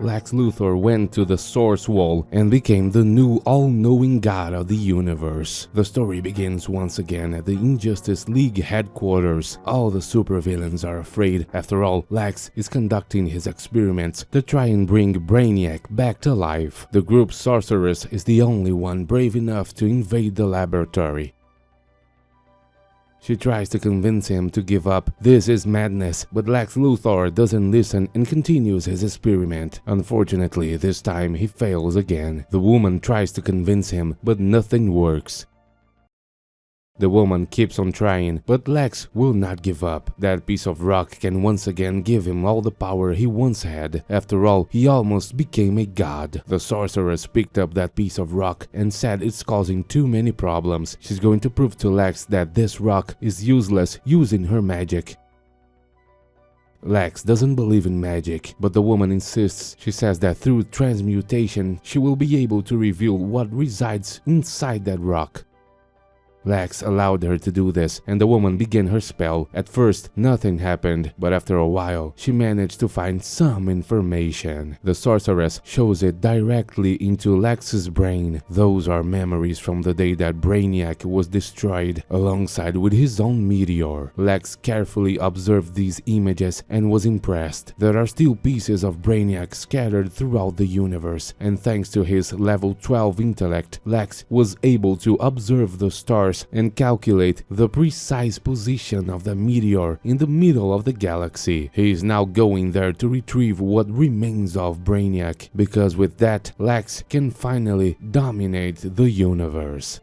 Lex Luthor went to the Source Wall and became the new all-knowing god of the universe. The story begins once again at the Injustice League headquarters. All the supervillains are afraid. After all, Lex is conducting his experiments to try and bring Brainiac back to life. The group's sorceress is the only one brave enough to invade the laboratory. She tries to convince him to give up. This is madness, but Lex Luthor doesn't listen and continues his experiment. Unfortunately, this time he fails again. The woman tries to convince him, but nothing works. The woman keeps on trying, but Lex will not give up. That piece of rock can once again give him all the power he once had. After all, he almost became a god. The sorceress picked up that piece of rock and said it's causing too many problems. She's going to prove to Lex that this rock is useless using her magic. Lex doesn't believe in magic, but the woman insists. She says that through transmutation, she will be able to reveal what resides inside that rock. Lex allowed her to do this, and the woman began her spell. At first, nothing happened, but after a while, she managed to find some information. The sorceress shows it directly into Lex's brain. Those are memories from the day that Brainiac was destroyed, alongside with his own meteor. Lex carefully observed these images and was impressed. There are still pieces of Brainiac scattered throughout the universe, and thanks to his level 12 intellect, Lex was able to observe the stars and calculate the precise position of the meteor in the middle of the galaxy. He is now going there to retrieve what remains of Brainiac, because with that, Lex can finally dominate the universe.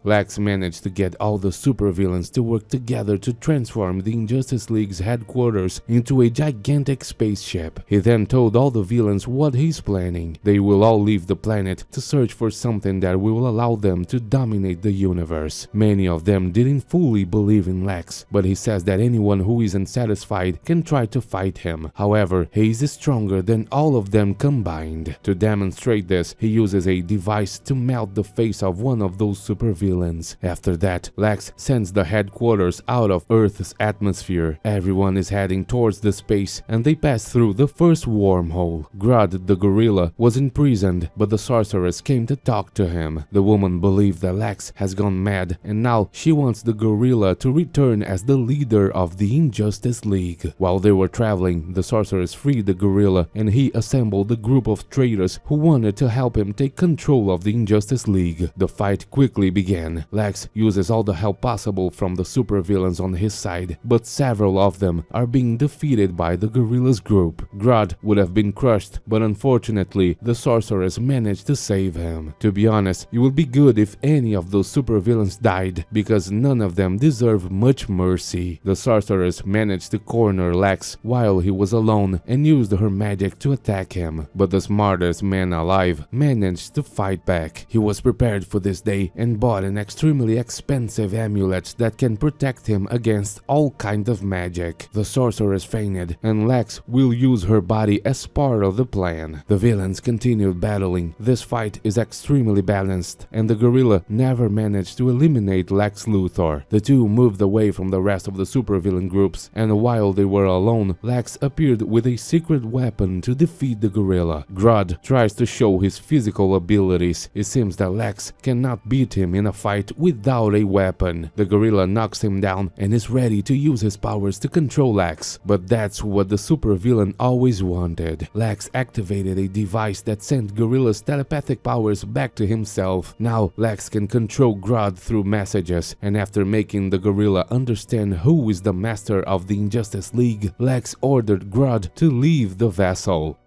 Lex managed to get all the supervillains to work together to transform the Injustice League's headquarters into a gigantic spaceship. He then told all the villains what he's planning. They will all leave the planet to search for something that will allow them to dominate the universe. Many of them didn't fully believe in Lex, but he says that anyone who isn't satisfied can try to fight him. However, he is stronger than all of them combined. To demonstrate this, he uses a device to melt the face of one of those supervillains. After that, Lex sends the headquarters out of Earth's atmosphere. Everyone is heading towards the space, and they pass through the first wormhole. Grodd the gorilla was imprisoned, but the sorceress came to talk to him. The woman believed that Lex has gone mad, and now she wants the gorilla to return as the leader of the Injustice League. While they were traveling, the sorceress freed the gorilla, and he assembled a group of traitors who wanted to help him take control of the Injustice League. The fight quickly began. Lex uses all the help possible from the supervillains on his side, but several of them are being defeated by the gorilla's group. Grodd would have been crushed, but unfortunately, the sorceress managed to save him. To be honest, it would be good if any of those supervillains died, because none of them deserve much mercy. The sorceress managed to corner Lex while he was alone and used her magic to attack him, but the smartest man alive managed to fight back. He was prepared for this day and bought an extremely expensive amulet that can protect him against all kinds of magic. The sorceress fainted, and Lex will use her body as part of the plan. The villains continued battling. This fight is extremely balanced, and the gorilla never managed to eliminate Lex Luthor. The two moved away from the rest of the supervillain groups, and while they were alone, Lex appeared with a secret weapon to defeat the gorilla. Grodd tries to show his physical abilities. It seems that Lex cannot beat him in a fight without a weapon. The gorilla knocks him down and is ready to use his powers to control Lex, but that's what the supervillain always wanted. Lex activated a device that sent Gorilla's telepathic powers back to himself. Now Lex can control Grodd through messages, and after making the gorilla understand who is the master of the Injustice League, Lex ordered Grodd to leave the vessel.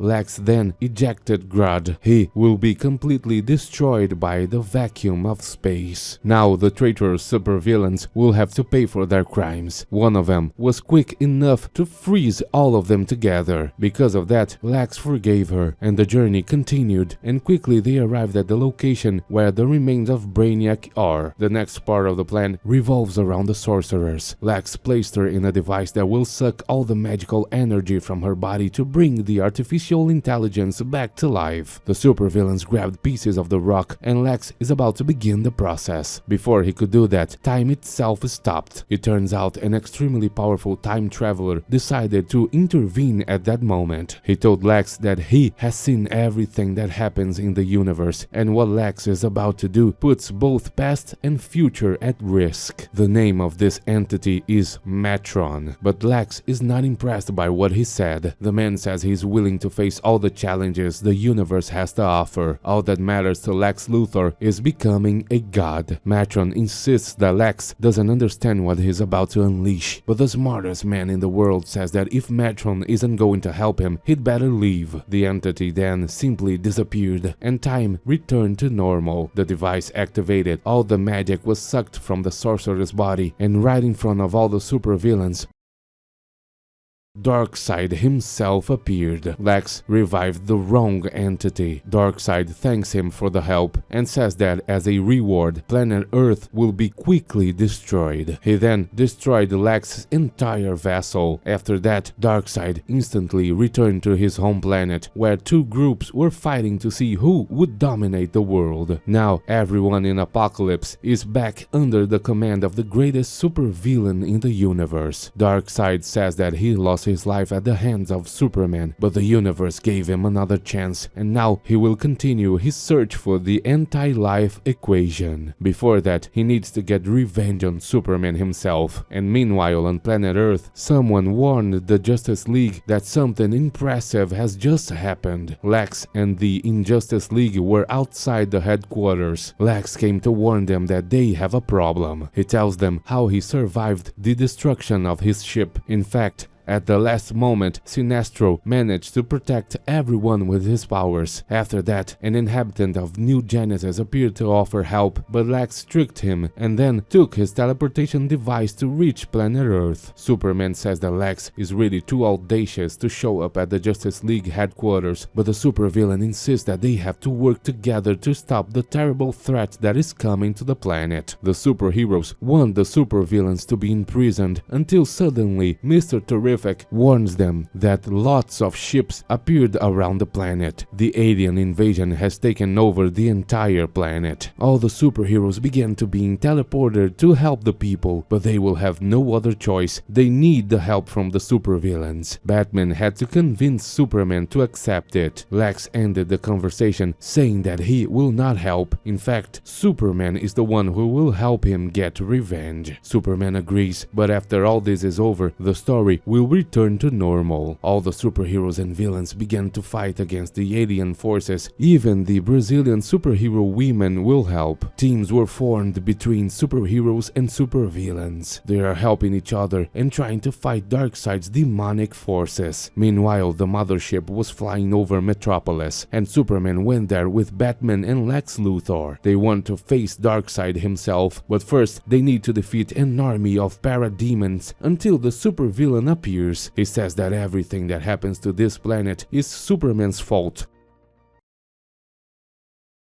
Lex then ejected Grodd. He will be completely destroyed by the vacuum of space. Now the traitorous supervillains will have to pay for their crimes. One of them was quick enough to freeze all of them together. Because of that, Lex forgave her, and the journey continued, and quickly they arrived at the location where the remains of Brainiac are. The next part of the plan revolves around the sorceress. Lex placed her in a device that will suck all the magical energy from her body to bring the artificial artificial intelligence back to life. The supervillains grabbed pieces of the rock, and Lex is about to begin the process. Before he could do that, time itself stopped. It turns out an extremely powerful time traveler decided to intervene at that moment. He told Lex that he has seen everything that happens in the universe, and what Lex is about to do puts both past and future at risk. The name of this entity is Metron, but Lex is not impressed by what he said. The man says he's willing to face all the challenges the universe has to offer. All that matters to Lex Luthor is becoming a god. Metron insists that Lex doesn't understand what he's about to unleash, but the smartest man in the world says that if Metron isn't going to help him, he'd better leave. The entity then simply disappeared, and time returned to normal. The device activated, all the magic was sucked from the sorcerer's body, and right in front of all the supervillains, Darkseid himself appeared. Lex revived the wrong entity. Darkseid thanks him for the help and says that as a reward, planet Earth will be quickly destroyed. He then destroyed Lex's entire vessel. After that, Darkseid instantly returned to his home planet, where two groups were fighting to see who would dominate the world. Now, everyone in Apocalypse is back under the command of the greatest supervillain in the universe. Darkseid says that he lost his life at the hands of Superman, but the universe gave him another chance, and now he will continue his search for the anti-life equation. Before that, he needs to get revenge on Superman himself. And meanwhile, on planet Earth, someone warned the Justice League that something impressive has just happened. Lex and the Injustice League were outside the headquarters. Lex came to warn them that they have a problem. He tells them how he survived the destruction of his ship. In fact, at the last moment, Sinestro managed to protect everyone with his powers. After that, an inhabitant of New Genesis appeared to offer help, but Lex tricked him and then took his teleportation device to reach planet Earth. Superman says that Lex is really too audacious to show up at the Justice League headquarters, but the supervillain insists that they have to work together to stop the terrible threat that is coming to the planet. The superheroes want the supervillains to be imprisoned until suddenly Mr. Terrific warns them that lots of ships appeared around the planet. The alien invasion has taken over the entire planet. All the superheroes began to being teleported to help the people, but they will have no other choice. They need the help from the supervillains. Batman had to convince Superman to accept it. Lex ended the conversation saying that he will not help. In fact, Superman is the one who will help him get revenge. Superman agrees, but after all this is over, the story will return to normal. All the superheroes and villains began to fight against the alien forces. Even the Brazilian superhero women will help. Teams were formed between superheroes and supervillains. They are helping each other and trying to fight Darkseid's demonic forces. Meanwhile, the mothership was flying over Metropolis, and Superman went there with Batman and Lex Luthor. They want to face Darkseid himself, but first they need to defeat an army of parademons until the supervillain appears. He says that everything that happens to this planet is Superman's fault.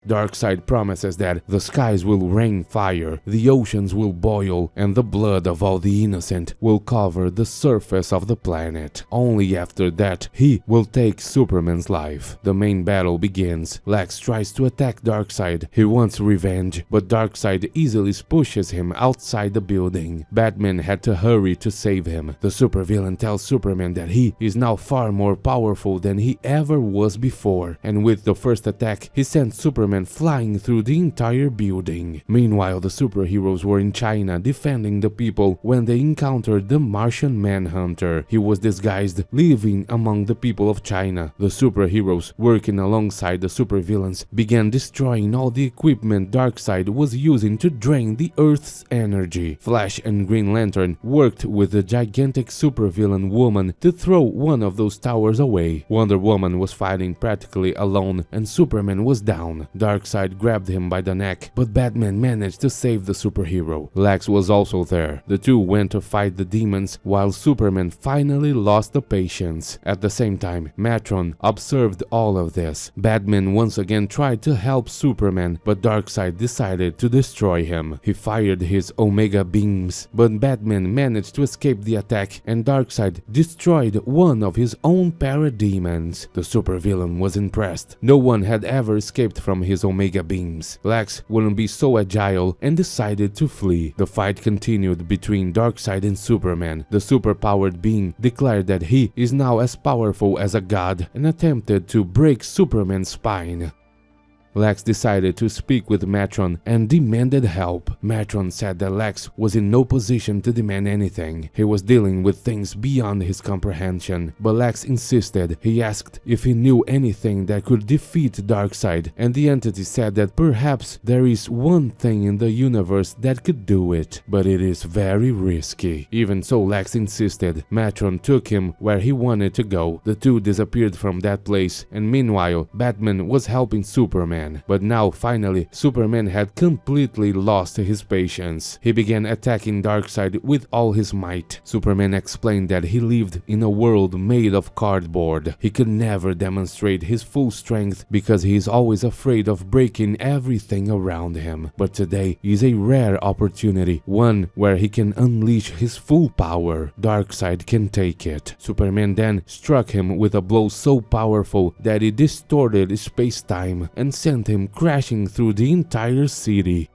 Darkseid promises that the skies will rain fire, the oceans will boil, and the blood of all the innocent will cover the surface of the planet. Only after that, he will take Superman's life. The main battle begins. Lex tries to attack Darkseid. He wants revenge, but Darkseid easily pushes him outside the building. Batman had to hurry to save him. The supervillain tells Superman that he is now far more powerful than he ever was before, and with the first attack, he sends Superman flying through the entire building. Meanwhile, the superheroes were in China defending the people when they encountered the Martian Manhunter. He was disguised, living among the people of China. The superheroes, working alongside the supervillains, began destroying all the equipment Darkseid was using to drain the Earth's energy. Flash and Green Lantern worked with the gigantic supervillain woman to throw one of those towers away. Wonder Woman was fighting practically alone, and Superman was down. Darkseid grabbed him by the neck, but Batman managed to save the superhero. Lex was also there. The two went to fight the demons, while Superman finally lost the patience. At the same time, Matron observed all of this. Batman once again tried to help Superman, but Darkseid decided to destroy him. He fired his Omega beams, but Batman managed to escape the attack, and Darkseid destroyed one of his own parademons. The supervillain was impressed. No one had ever escaped from his Omega beams. Lex wouldn't be so agile and decided to flee. The fight continued between Darkseid and Superman. The superpowered being declared that he is now as powerful as a god and attempted to break Superman's spine. Lex decided to speak with Matron and demanded help. Matron said that Lex was in no position to demand anything. He was dealing with things beyond his comprehension, but Lex insisted. He asked if he knew anything that could defeat Darkseid, and the entity said that perhaps there is one thing in the universe that could do it, but it is very risky. Even so, Lex insisted. Matron took him where he wanted to go. The two disappeared from that place, and meanwhile, Batman was helping Superman. But now, finally, Superman had completely lost his patience. He began attacking Darkseid with all his might. Superman explained that he lived in a world made of cardboard. He could never demonstrate his full strength because he is always afraid of breaking everything around him. But today is a rare opportunity, one where he can unleash his full power. Darkseid can take it. Superman then struck him with a blow so powerful that it distorted space-time and sent him crashing through the entire city.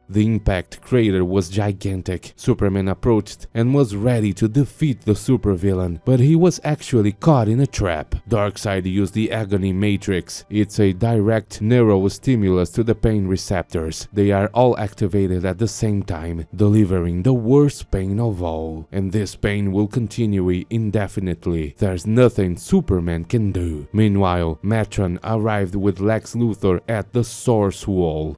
The impact crater was gigantic. Superman approached and was ready to defeat the supervillain, but he was actually caught in a trap. Darkseid used the Agony Matrix. It's a direct neurostimulus to the pain receptors. They are all activated at the same time, delivering the worst pain of all. And this pain will continue indefinitely. There's nothing Superman can do. Meanwhile, Matron arrived with Lex Luthor at the Source Wall.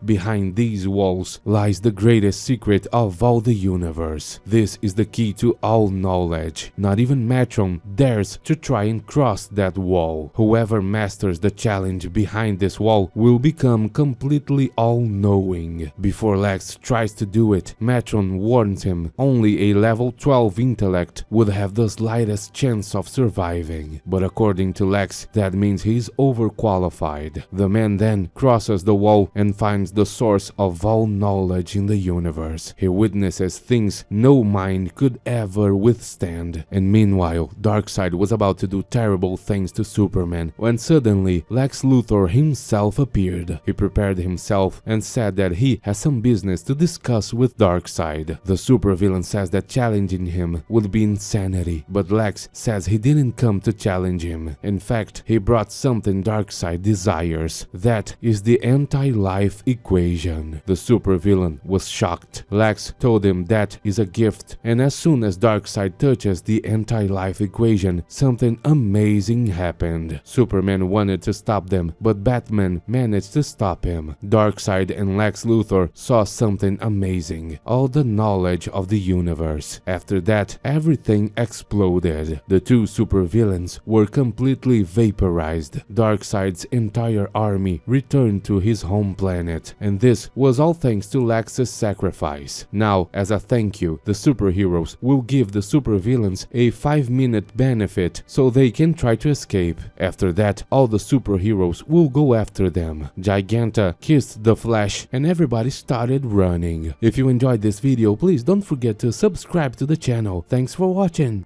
Behind these walls lies the greatest secret of all the universe. This is the key to all knowledge. Not even Matron dares to try and cross that wall. Whoever masters the challenge behind this wall will become completely all-knowing. Before Lex tries to do it, Matron warns him only a level 12 intellect would have the slightest chance of surviving. But according to Lex, that means he's overqualified. The man then crosses the wall and finds the source of all knowledge in the universe. He witnesses things no mind could ever withstand. And meanwhile, Darkseid was about to do terrible things to Superman when suddenly Lex Luthor himself appeared. He prepared himself and said that he has some business to discuss with Darkseid. The supervillain says that challenging him would be insanity, but Lex says he didn't come to challenge him. In fact, he brought something Darkseid desires. That is the anti-life equation. The supervillain was shocked. Lex told him that is a gift, and as soon as Darkseid touches the anti-life equation, something amazing happened. Superman wanted to stop them, but Batman managed to stop him. Darkseid and Lex Luthor saw something amazing, all the knowledge of the universe. After that, everything exploded. The two supervillains were completely vaporized. Darkseid's entire army returned to his home planet, and this was all thanks to Lex's sacrifice. Now, as a thank you, the superheroes will give the supervillains a 5-minute benefit so they can try to escape. After that, all the superheroes will go after them. Giganta kissed the Flash and everybody started running. If you enjoyed this video, please don't forget to subscribe to the channel. Thanks for watching.